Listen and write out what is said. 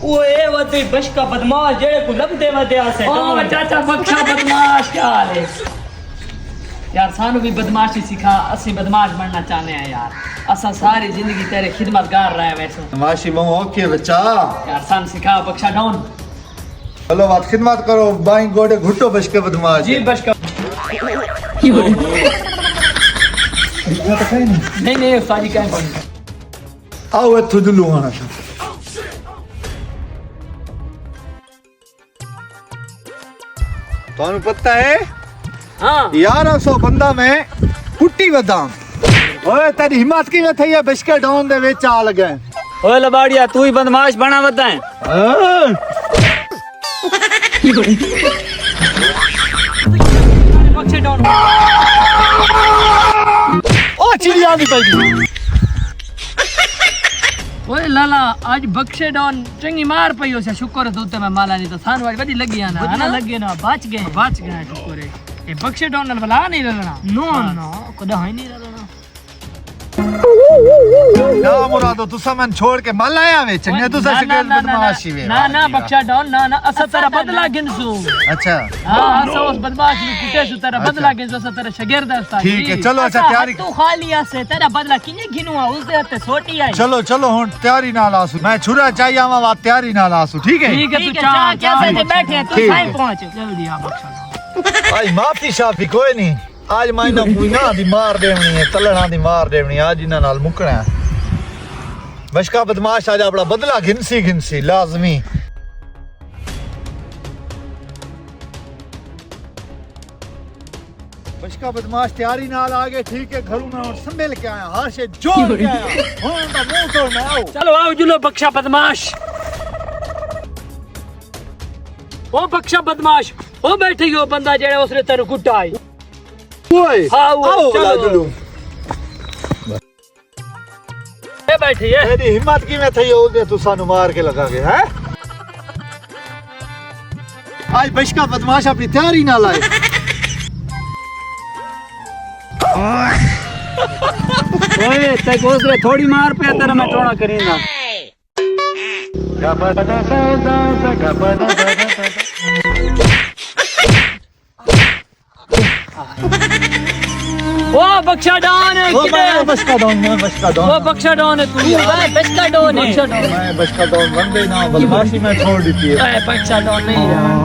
ओए वो तो बशका बदमाश जेड़े को लबदे वदे आसे ओ चाचा बख्शा बदमाश क्या हाल है यार सानू भी बदमाशी सिखा असि बदमाश बनना चाहते हैं यार असा सारी जिंदगी तेरे खिदमतगार रहे वैसे माशी बहु ओके बच्चा यार सान सिखा बख्शा डॉन चलो बात खिदमत करो बाई गोडे घुटो बशके बदमाश जी बशका नहीं सारी क्या आओ इथु जुलू आना ਤੁਹਾਨੂੰ पता है हाँ 1100 बंदा में कुट्टी बदाम ओए तेरी हिम्मत की में थई है बिस्के डाउन दे विच आ लगे ओए लबाड़िया तू ही बदमाश बना वदा है बख्शे डॉन ओ चिड़िया भी पई ओए लाला आज बख्शे डॉन चंगी मार पई हो से शुक्र है तू मैं माला नहीं तो थान वाली बड़ी लगी आना है ना लगे ना बच गए शुक्र है ये बख्शे डॉन ने भला नहीं रहना नो नो कदा है नहीं रहना ना मुरादो तुसा मन छोड़ के मल आया वे चंगे तुसा शिकायत बदमाशी वे ना ना बख्शा डॉन ना ना असा तेरा बदला गिनसू अच्छा हां असा उस बदमाश ने कुटे सु तेरा बदला गिनसू असा तेरा शागिर्द है ठीक है चलो अच्छा तैयारी तू खालिया से तेरा बदला किने गिनुआ उस दे हते छोटी आई चलो चलो हुन तैयारी नाल आसू मैं छुरा चाहिए आवा बात तैयारी नाल आसू ठीक है तू चाह कैसे बैठे तू साई पहुंच जल्दी आ बख्शा आज माफी शाफी कोई नहीं आज माइना पुइना दी मार देवनी है तलना दी मार देवनी आज इना नाल मुकना है बशका बदमाश आज अपना बदला घिनसी लाजमी बशका बदमाश तैयारी नाल आ गए ठीक है घरों में संभल के आया हां से जोर के आया हां दा मुंह तोड़ना आओ चलो आओ जुलो बख्शा बदमाश ओ बख्शा बदमाश ओ बैठे हो बंदा जेड़ा उसने तेरे कुटा आई ओए हां वो चलो जुलू ए बैठी है तेरी हिम्मत की में थई हो दे तू सानू मार के लगा के हैं आज बशका बदमाश अपनी तैयारी नाल आए ओए ते गोसरे थोड़ी मार पे तेरा मैं टोना करीना ओ बख्शा डॉन है ओ मैं बशका डॉन ओ बख्शा डॉन है तू भाई बचका डोन है बख्शा डॉन मैं बशका डॉन बंदे ना बदमाशी में छोड़ दी थी ए बख्शा डॉन नहीं यार